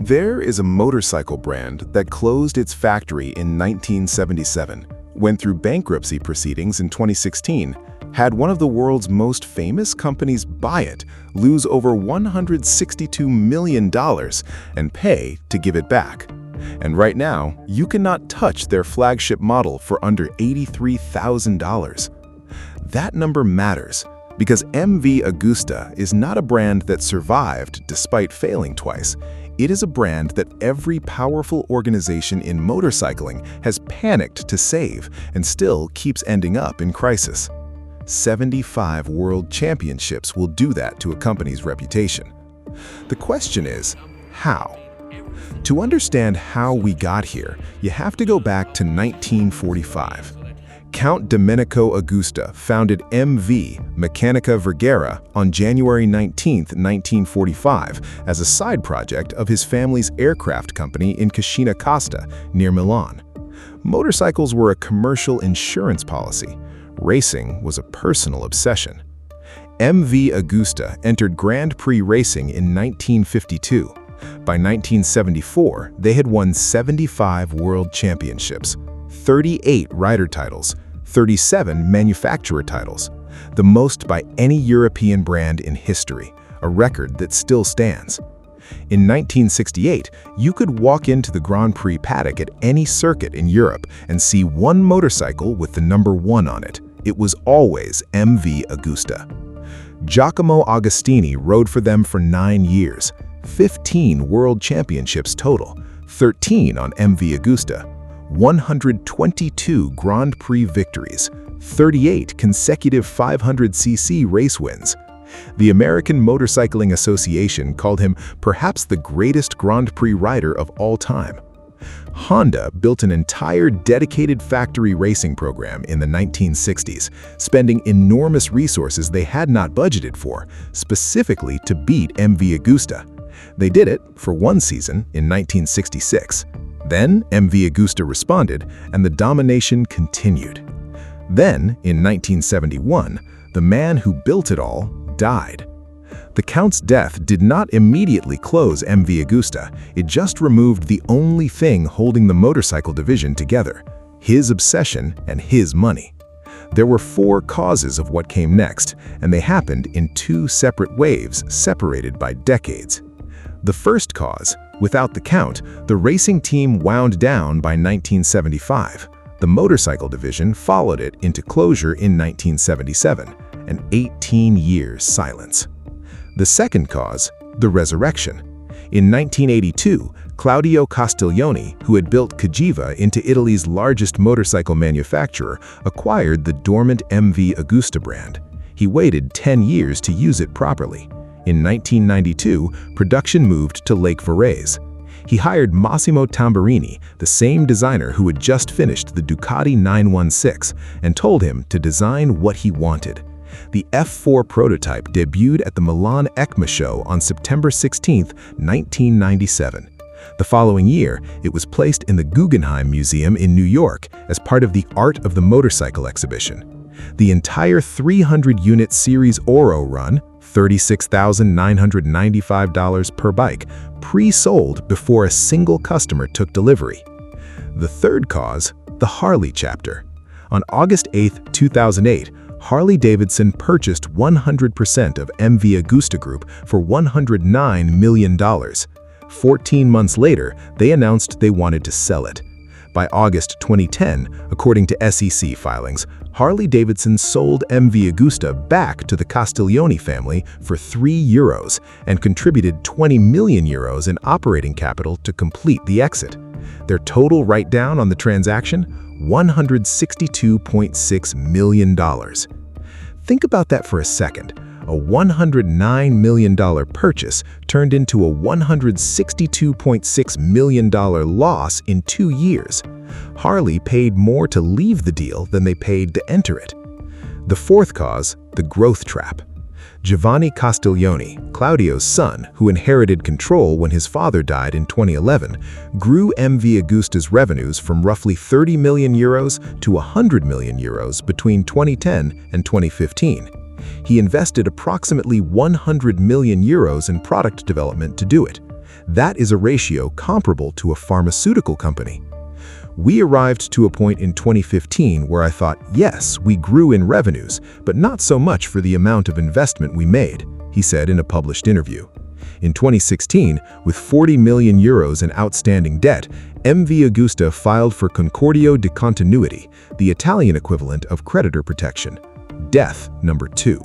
There is a motorcycle brand that closed its factory in 1977, went through bankruptcy proceedings in 2016, had one of the world's most famous companies buy it, lose over $162 million, and pay to give it back. And right now, you cannot touch their flagship model for under $83,000. That number matters because MV Agusta is not a brand that survived despite failing twice. It is a brand that every powerful organization in motorcycling has panicked to save and still keeps ending up in crisis. 75 world championships will do that to a company's reputation. The question is, how? To understand how we got here, you have to go back to 1945. Count Domenico Agusta founded MV Meccanica Vergara on January 19, 1945 as a side project of his family's aircraft company in Cascina Costa, near Milan. Motorcycles were a commercial insurance policy. Racing was a personal obsession. MV Agusta entered Grand Prix racing in 1952. By 1974, they had won 75 world championships, 38 rider titles, 37 manufacturer titles, the most by any European brand in history, a record that still stands. In 1968, you could walk into the Grand Prix paddock at any circuit in Europe and see one motorcycle with the number 1 on it. It was always MV Agusta. Giacomo Agostini rode for them for 9 years, 15 world championships total, 13 on MV Agusta, 122 Grand Prix victories, 38 consecutive 500cc race wins. The American Motorcycling Association called him perhaps the greatest Grand Prix rider of all time. Honda built an entire dedicated factory racing program in the 1960s, spending enormous resources they had not budgeted for, specifically to beat MV Agusta. They did it for one season in 1966. Then MV Agusta responded, and the domination continued. Then, in 1971, the man who built it all died. The Count's death did not immediately close MV Agusta. It just removed the only thing holding the motorcycle division together: his obsession and his money. There were 4 causes of what came next, and they happened in 2 separate waves separated by decades. The first cause: without the Count, the racing team wound down by 1975. The motorcycle division followed it into closure in 1977, an 18-year silence. The second cause: the resurrection. In 1982, Claudio Castiglioni, who had built Cagiva into Italy's largest motorcycle manufacturer, acquired the dormant MV Agusta brand. He waited 10 years to use it properly. In 1992, production moved to Lake Varese. He hired Massimo Tamburini, the same designer who had just finished the Ducati 916, and told him to design what he wanted. The F4 prototype debuted at the Milan EICMA show on September 16, 1997. The following year, it was placed in the Guggenheim Museum in New York as part of the Art of the Motorcycle exhibition. The entire 300-unit Series Oro run, $36,995 per bike, pre-sold before a single customer took delivery. The third cause: the Harley chapter. On August 8, 2008, Harley-Davidson purchased 100% of MV Agusta Group for $109 million. 14 months later, they announced they wanted to sell it. By August 2010, according to SEC filings, Harley-Davidson sold MV Agusta back to the Castiglioni family for €3 and contributed €20 million in operating capital to complete the exit. Their total write-down on the transaction? $162.6 million. Think about that for a second. A $109 million purchase turned into a $162.6 million loss in 2 years. Harley paid more to leave the deal than they paid to enter it. The fourth cause: the growth trap. Giovanni Castiglioni, Claudio's son, who inherited control when his father died in 2011, grew MV Agusta's revenues from roughly €30 million to €100 million between 2010 and 2015. He invested approximately €100 million in product development to do it. That is a ratio comparable to a pharmaceutical company. We arrived to a point in 2015 where I thought, yes, we grew in revenues, but not so much for the amount of investment we made, he said in a published interview. In 2016, with 40 million euros in outstanding debt, MV Agusta filed for concordato di continuity, the Italian equivalent of creditor protection. Death number 2.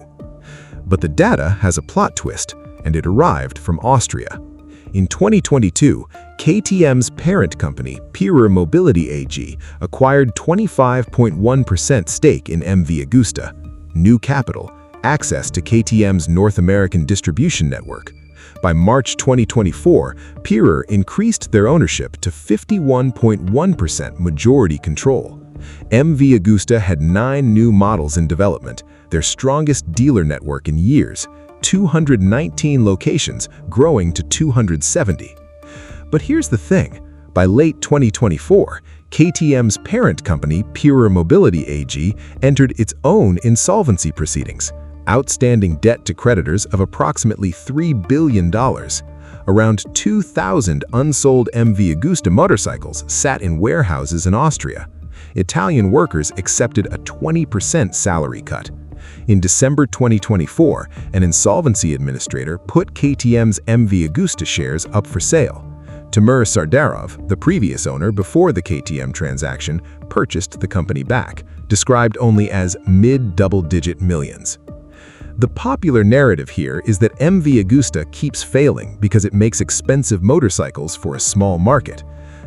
But the data has a plot twist, and it arrived from Austria. In 2022, KTM's parent company, Pierer Mobility AG, acquired 25.1% stake in MV Agusta. New capital, access to KTM's North American distribution network. By March 2024, Pierer increased their ownership to 51.1% majority control. MV Agusta had 9 new models in development, their strongest dealer network in years, 219 locations growing to 270. But here's the thing, by late 2024, KTM's parent company, Pierer Mobility AG, entered its own insolvency proceedings. Outstanding debt to creditors of approximately $3 billion. Around 2,000 unsold MV Agusta motorcycles sat in warehouses in Austria. Italian workers accepted a 20% salary cut. In December 2024, an insolvency administrator put KTM's MV Agusta shares up for sale. Timur Sardarov, the previous owner before the KTM transaction, purchased the company back, described only as mid-double-digit millions. The popular narrative here is that MV Agusta keeps failing because it makes expensive motorcycles for a small market.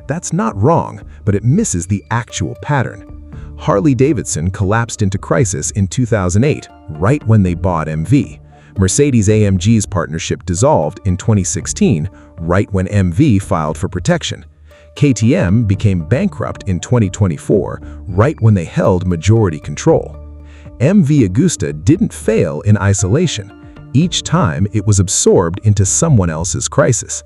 That's not wrong, but it misses the actual pattern. Harley-Davidson collapsed into crisis in 2008, right when they bought MV. Mercedes-AMG's partnership dissolved in 2016, right when MV filed for protection. KTM became bankrupt in 2024, right when they held majority control. MV Agusta didn't fail in isolation. Each time it was absorbed into someone else's crisis.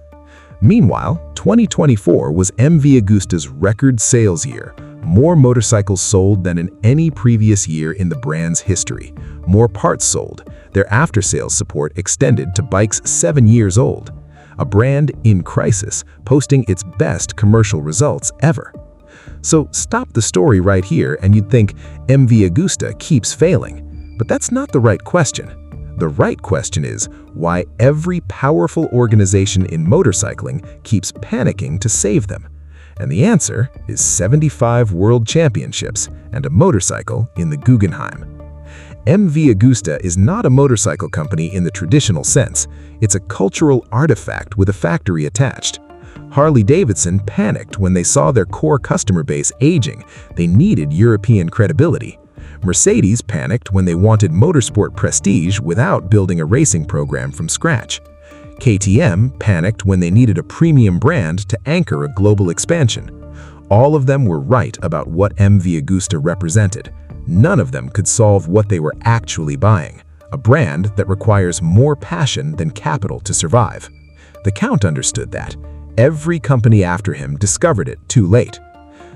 Meanwhile, 2024 was MV Agusta's record sales year. More motorcycles sold than in any previous year in the brand's history. More parts sold. Their after-sales support extended to bikes 7 years old. A brand in crisis, posting its best commercial results ever. So stop the story right here and you'd think MV Agusta keeps failing. But that's not the right question. The right question is why every powerful organization in motorcycling keeps panicking to save them. And the answer is 75 world championships and a motorcycle in the Guggenheim. MV Agusta is not a motorcycle company in the traditional sense. It's a cultural artifact with a factory attached. Harley-Davidson panicked when they saw their core customer base aging. They needed European credibility. Mercedes panicked when they wanted motorsport prestige without building a racing program from scratch. KTM panicked when they needed a premium brand to anchor a global expansion. All of them were right about what MV Agusta represented. None of them could solve what they were actually buying, a brand that requires more passion than capital to survive. The Count understood that. Every company after him discovered it too late.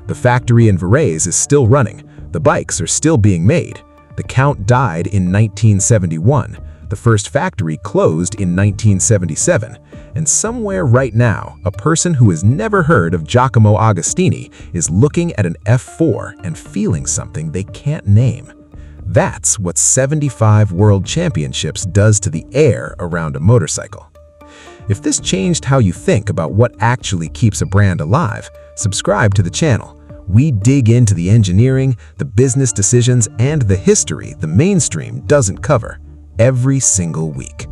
The factory in Varese is still running. The bikes are still being made. The Count died in 1971. The first factory closed in 1977. And somewhere right now, a person who has never heard of Giacomo Agostini is looking at an F4 and feeling something they can't name. That's what 75 world championships does to the air around a motorcycle. If this changed how you think about what actually keeps a brand alive, subscribe to the channel. We dig into the engineering, the business decisions, and the history the mainstream doesn't cover every single week.